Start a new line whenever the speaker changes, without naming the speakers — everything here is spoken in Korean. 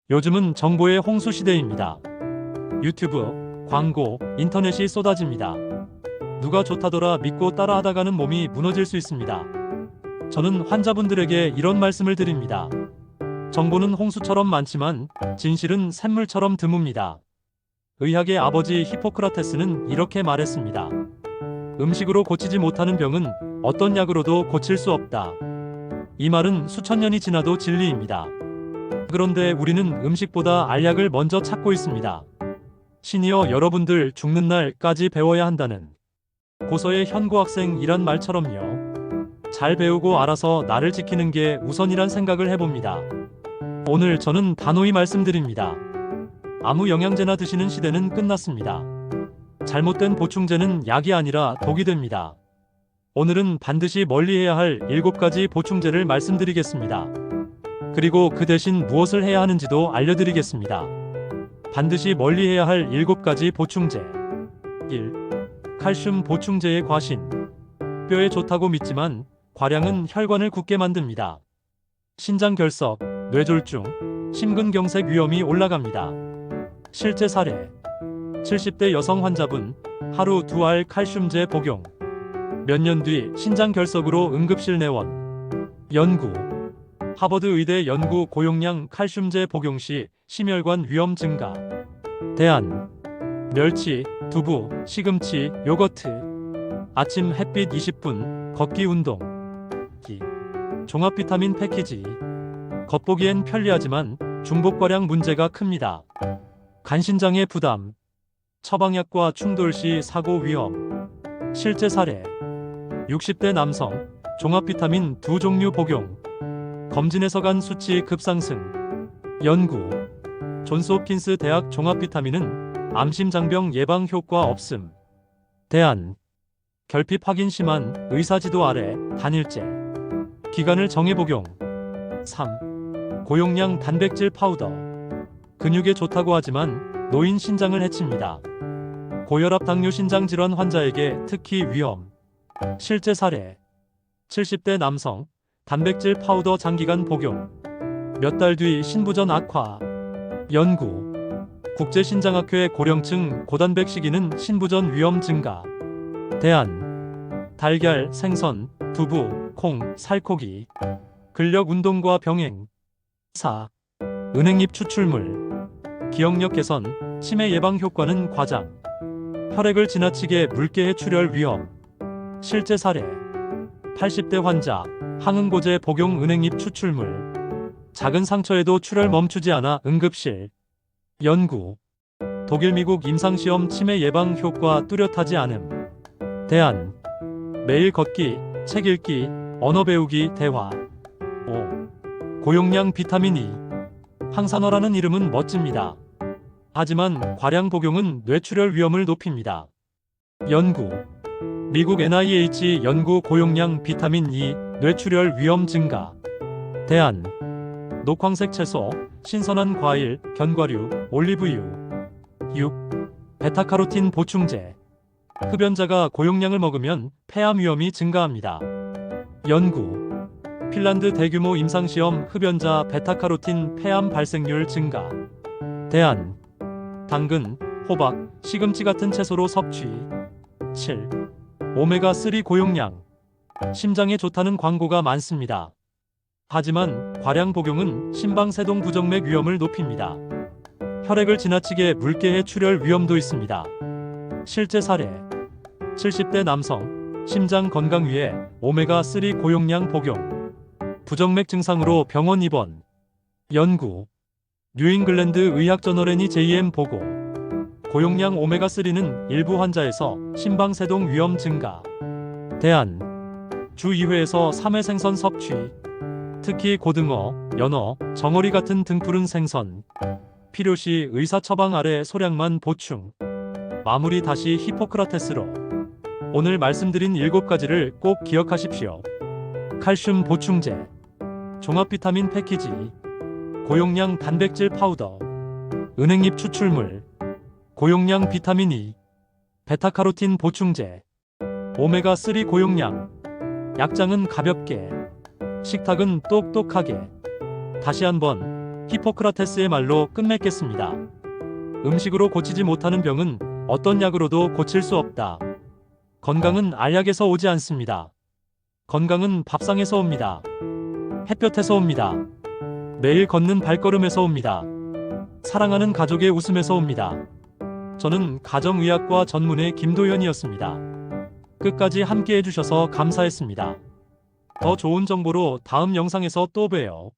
요즘은 정보의 홍수 시대입니다. 유튜브, 광고, 인터넷이 쏟아집니다. 누가 좋다더라 믿고 따라하다가는 몸이 무너질 수 있습니다. 저는 환자분들에게 이런 말씀을 드립니다. 정보는 홍수처럼 많지만 진실은 샘물처럼 드뭅니다. 의학의 아버지 히포크라테스는 이렇게 말했습니다. 음식으로 고치지 못하는 병은 어떤 약으로도 고칠 수 없다. 이 말은 수천 년이 지나도 진리입니다. 그런데 우리는 음식보다 알약을 먼저 찾고 있습니다. 시니어 여러분들 죽는 날까지 배워야 한다는 고서의 현고학생이란 말처럼요. 잘 배우고 알아서 나를 지키는 게 우선이란 생각을 해봅니다. 오늘 저는 단호히 말씀드립니다. 아무 영양제나 드시는 시대는 끝났습니다. 잘못된 보충제는 약이 아니라 독이 됩니다. 오늘은 반드시 멀리해야 할 7가지 보충제를 말씀드리겠습니다. 그리고 그 대신 무엇을 해야 하는지도 알려드리겠습니다. 반드시 멀리해야 할 7가지 보충제. 1. 칼슘 보충제의 과신. 뼈에 좋다고 믿지만 과량은 혈관을 굳게 만듭니다. 신장결석, 뇌졸중, 심근경색 위험이 올라갑니다. 실제 사례. 70대 여성 환자분, 하루 2알 칼슘제 복용. 몇 년 뒤 신장결석으로 응급실 내원. 연구. 하버드 의대 연구 고용량 칼슘제 복용 시 심혈관 위험 증가. 대안. 멸치, 두부, 시금치, 요거트. 아침 햇빛 20분, 걷기 운동. 종합 비타민 패키지. 겉보기엔 편리하지만 중복 과량 문제가 큽니다. 간신장의 부담. 처방약과 충돌 시 사고 위험. 실제 사례. 60대 남성, 종합 비타민 2종류 복용. 검진에서 간 수치 급상승. 연구. 존스홉킨스 대학 종합 비타민은 암심장병 예방 효과 없음. 대안. 결핍 확인 심한 의사 지도 아래 단일제. 기간을 정해 복용. 3. 고용량 단백질 파우더. 근육에 좋다고 하지만 노인 신장을 해칩니다. 고혈압 당뇨 신장 질환 환자에게 특히 위험. 실제 사례. 70대 남성, 단백질 파우더 장기간 복용. 몇 달 뒤 신부전 악화. 연구. 국제신장학회 고령층 고단백 식이는 신부전 위험 증가. 대안. 달걀, 생선, 두부, 콩, 살코기. 근력 운동과 병행. 4. 은행잎 추출물. 기억력 개선, 치매 예방 효과는 과장. 혈액을 지나치게 묽게 해 출혈 위험. 실제 사례. 80대 환자, 항응고제 복용 은행잎 추출물. 작은 상처에도 출혈 멈추지 않아 응급실. 연구. 독일 미국 임상시험 치매 예방 효과 뚜렷하지 않음. 대안. 매일 걷기, 책 읽기, 언어 배우기, 대화. 5. 고용량 비타민 E. 항산화라는 이름은 멋집니다. 하지만 과량 복용은 뇌출혈 위험을 높입니다. 연구. 미국 NIH 연구 고용량 비타민 E 뇌출혈 위험 증가. 대안. 녹황색 채소, 신선한 과일, 견과류, 올리브유. 6. 베타카로틴 보충제. 흡연자가 고용량을 먹으면 폐암 위험이 증가합니다. 연구. 핀란드 대규모 임상시험 흡연자 베타카로틴 폐암 발생률 증가. 대안. 당근, 호박, 시금치 같은 채소로 섭취. 7. 오메가3 고용량. 심장에 좋다는 광고가 많습니다. 하지만 과량 복용은 심방세동 부정맥 위험을 높입니다. 혈액을 지나치게 묽게 해 출혈 위험도 있습니다. 실제 사례. 70대 남성, 심장 건강 위해 오메가3 고용량 복용. 부정맥 증상으로 병원 입원. 연구. 뉴잉글랜드 의학저널 NEJM 보고. 고용량 오메가3는 일부 환자에서 심방세동 위험 증가. 대안. 주 2회에서 3회 생선 섭취. 특히 고등어, 연어, 정어리 같은 등푸른 생선. 필요시 의사 처방 아래 소량만 보충. 마무리 다시 히포크라테스로. 오늘 말씀드린 7가지를 꼭 기억하십시오. 칼슘 보충제, 종합 비타민 패키지, 고용량 단백질 파우더, 은행잎 추출물, 고용량 비타민 E, 베타카로틴 보충제, 오메가3 고용량. 약장은 가볍게, 식탁은 똑똑하게. 다시 한번 히포크라테스의 말로 끝맺겠습니다. 음식으로 고치지 못하는 병은 어떤 약으로도 고칠 수 없다. 건강은 알약에서 오지 않습니다. 건강은 밥상에서 옵니다. 햇볕에서 옵니다. 매일 걷는 발걸음에서 옵니다. 사랑하는 가족의 웃음에서 옵니다. 저는 가정의학과 전문의 김도현이었습니다. 끝까지 함께 해주셔서 감사했습니다. 더 좋은 정보로 다음 영상에서 또 봬요.